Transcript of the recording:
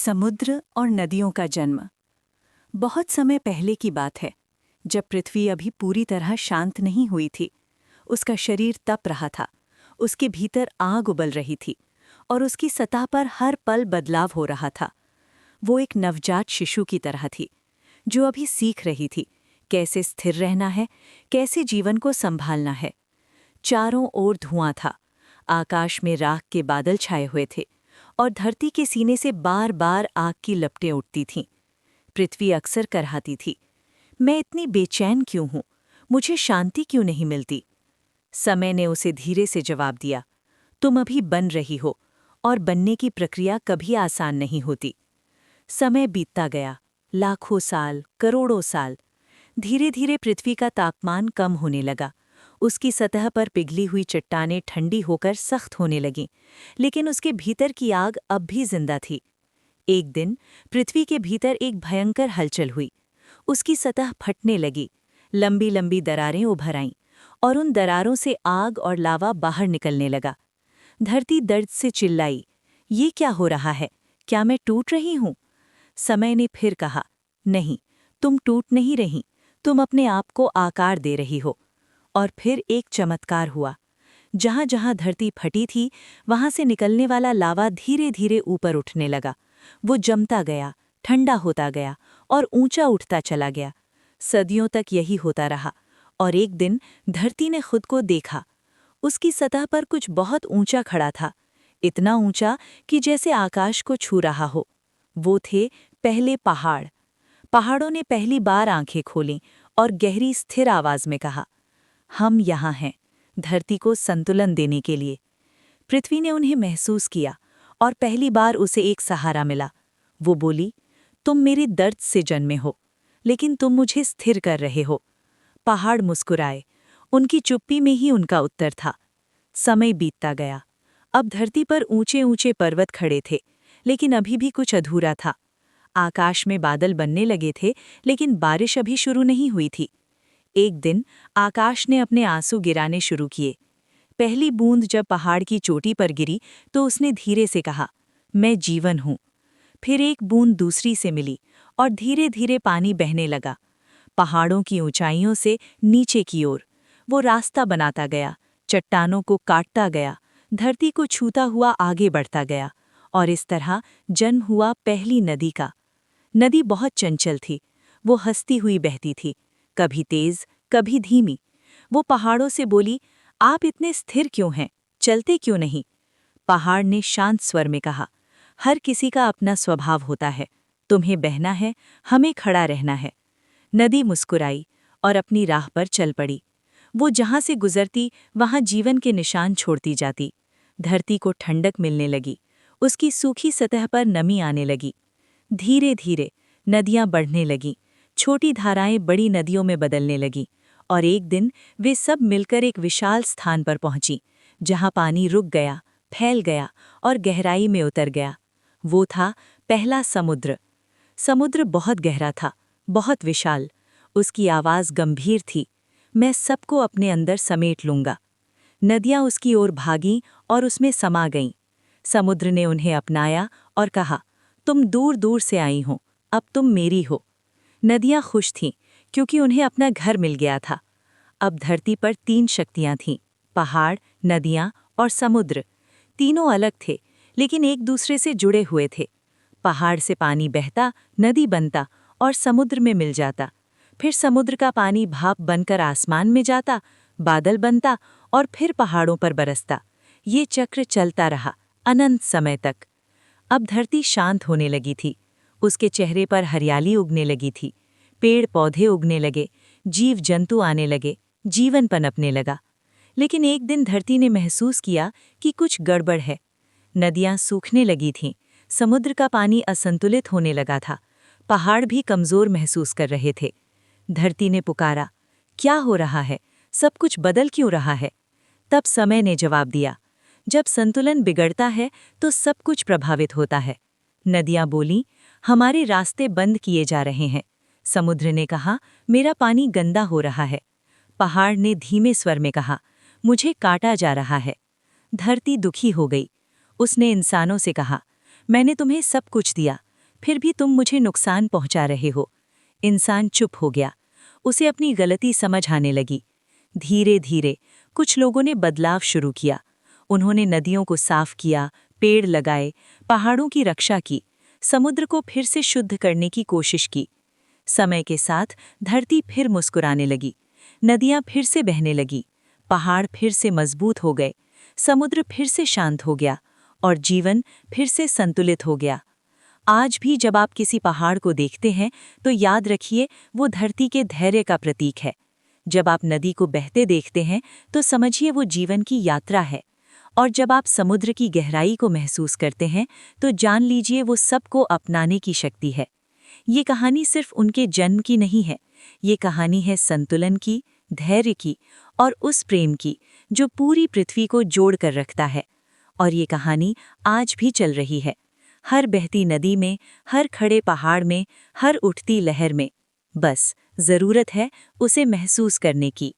समुद्र और नदियों का जन्म। बहुत समय पहले की बात है, जब पृथ्वी अभी पूरी तरह शांत नहीं हुई थी। उसका शरीर तप रहा था, उसके भीतर आग उबल रही थी और उसकी सतह पर हर पल बदलाव हो रहा था। वो एक नवजात शिशु की तरह थी, जो अभी सीख रही थी कैसे स्थिर रहना है, कैसे जीवन को संभालना है। चारों ओर धुआं था, आकाश में राख के बादल छाए हुए थे और धरती के सीने से बार बार आग की लपटें उठती थीं। पृथ्वी अक्सर करहाती थी, मैं इतनी बेचैन क्यों हूं, मुझे शांति क्यों नहीं मिलती। समय ने उसे धीरे से जवाब दिया, तुम अभी बन रही हो और बनने की प्रक्रिया कभी आसान नहीं होती। समय बीतता गया, लाखों साल, करोड़ों साल। धीरे धीरे पृथ्वी का तापमान कम होने लगा। उसकी सतह पर पिघली हुई चट्टानें ठंडी होकर सख्त होने लगीं, लेकिन उसके भीतर की आग अब भी जिंदा थी। एक दिन पृथ्वी के भीतर एक भयंकर हलचल हुई। उसकी सतह फटने लगी, लंबी लंबी दरारें उभर आईं और उन दरारों से आग और लावा बाहर निकलने लगा। धरती दर्द से चिल्लाई, ये क्या हो रहा है? क्या मैं टूट रही हूं? समय ने फिर कहा, नहीं, तुम टूट नहीं रही, तुम अपने आप को आकार दे रही हो। और फिर एक चमत्कार हुआ। जहां जहां धरती फटी थी, वहां से निकलने वाला लावा धीरे धीरे ऊपर उठने लगा। वो जमता गया, ठंडा होता गया और ऊंचा उठता चला गया। सदियों तक यही होता रहा और एक दिन धरती ने खुद को देखा। उसकी सतह पर कुछ बहुत ऊंचा खड़ा था, इतना ऊंचा कि जैसे आकाश को छू रहा हो। वो थे पहले पहाड़। पहाड़ों ने पहली बार आंखें खोलीं और गहरी स्थिर आवाज में कहा, हम यहाँ हैं, धरती को संतुलन देने के लिए। पृथ्वी ने उन्हें महसूस किया और पहली बार उसे एक सहारा मिला। वो बोली, तुम मेरे दर्द से जन्मे हो, लेकिन तुम मुझे स्थिर कर रहे हो। पहाड़ मुस्कुराए, उनकी चुप्पी में ही उनका उत्तर था। समय बीतता गया। अब धरती पर ऊंचे ऊंचे पर्वत खड़े थे, लेकिन अभी भी कुछ अधूरा था। आकाश में बादल बनने लगे थे, लेकिन बारिश अभी शुरू नहीं हुई थी। एक दिन आकाश ने अपने आंसू गिराने शुरू किए। पहली बूंद जब पहाड़ की चोटी पर गिरी तो उसने धीरे से कहा, मैं जीवन हूं। फिर एक बूंद दूसरी से मिली और धीरे धीरे पानी बहने लगा, पहाड़ों की ऊंचाइयों से नीचे की ओर। वो रास्ता बनाता गया, चट्टानों को काटता गया, धरती को छूता हुआ आगे बढ़ता गया और इस तरह जन्म हुआ पहली नदी का। नदी बहुत चंचल थी, वो हंसती हुई बहती थी, कभी तेज, कभी धीमी। वो पहाड़ों से बोली, आप इतने स्थिर क्यों हैं, चलते क्यों नहीं? पहाड़ ने शांत स्वर में कहा, हर किसी का अपना स्वभाव होता है, तुम्हें बहना है, हमें खड़ा रहना है। नदी मुस्कुराई और अपनी राह पर चल पड़ी। वो जहां से गुजरती वहां जीवन के निशान छोड़ती जाती। धरती को ठंडक मिलने लगी, उसकी सूखी सतह पर नमी आने लगी। धीरे धीरे नदियां बढ़ने लगीं, छोटी धाराएं बड़ी नदियों में बदलने लगीं और एक दिन वे सब मिलकर एक विशाल स्थान पर पहुंची, जहां पानी रुक गया, फैल गया और गहराई में उतर गया। वो था पहला समुद्र। समुद्र बहुत गहरा था, बहुत विशाल। उसकी आवाज़ गंभीर थी, मैं सबको अपने अंदर समेट लूंगा। नदियां उसकी ओर भागीं और उसमें समा गईं। समुद्र ने उन्हें अपनाया और कहा, तुम दूर दूर से आई हो, अब तुम मेरी हो। नदियां खुश थीं, क्योंकि उन्हें अपना घर मिल गया था। अब धरती पर 3 शक्तियां थीं, पहाड़, नदियां और समुद्र। तीनों अलग थे, लेकिन एक दूसरे से जुड़े हुए थे। पहाड़ से पानी बहता, नदी बनता और समुद्र में मिल जाता। फिर समुद्र का पानी भाप बनकर आसमान में जाता, बादल बनता और फिर पहाड़ों पर बरसता। ये चक्र चलता रहा, अनंत समय तक। अब धरती शांत होने लगी थी। उसके चेहरे पर हरियाली उगने लगी थी, पेड़ पौधे उगने लगे, जीव जंतु आने लगे, जीवन पनपने लगा। लेकिन एक दिन धरती ने महसूस किया कि कुछ गड़बड़ है। नदियां सूखने लगी थीं, समुद्र का पानी असंतुलित होने लगा था, पहाड़ भी कमजोर महसूस कर रहे थे। धरती ने पुकारा, क्या हो रहा है, सब कुछ बदल क्यों रहा है? तब समय ने जवाब दिया, जब संतुलन बिगड़ता है तो सब कुछ प्रभावित होता है। नदियां बोलीं, हमारे रास्ते बंद किए जा रहे हैं। समुद्र ने कहा, मेरा पानी गंदा हो रहा है। पहाड़ ने धीमे स्वर में कहा, मुझे काटा जा रहा है। धरती दुखी हो गई। उसने इंसानों से कहा, मैंने तुम्हें सब कुछ दिया, फिर भी तुम मुझे नुकसान पहुंचा रहे हो। इंसान चुप हो गया। उसे अपनी गलती समझ आने लगी। धीरे धीरे कुछ लोगों ने बदलाव शुरू किया। उन्होंने नदियों को साफ किया, पेड़ लगाए, पहाड़ों की रक्षा की, समुद्र को फिर से शुद्ध करने की कोशिश की। समय के साथ धरती फिर मुस्कुराने लगी, नदियां फिर से बहने लगी, पहाड़ फिर से मजबूत हो गए, समुद्र फिर से शांत हो गया और जीवन फिर से संतुलित हो गया। आज भी जब आप किसी पहाड़ को देखते हैं तो याद रखिए, वो धरती के धैर्य का प्रतीक है। जब आप नदी को बहते देखते हैं तो समझिए वो जीवन की यात्रा है। और जब आप समुद्र की गहराई को महसूस करते हैं तो जान लीजिए वो सबको अपनाने की शक्ति है। ये कहानी सिर्फ उनके जन्म की नहीं है, ये कहानी है संतुलन की, धैर्य की और उस प्रेम की जो पूरी पृथ्वी को जोड़ कर रखता है। और ये कहानी आज भी चल रही है, हर बहती नदी में, हर खड़े पहाड़ में, हर उठती लहर में। बस ज़रूरत है उसे महसूस करने की।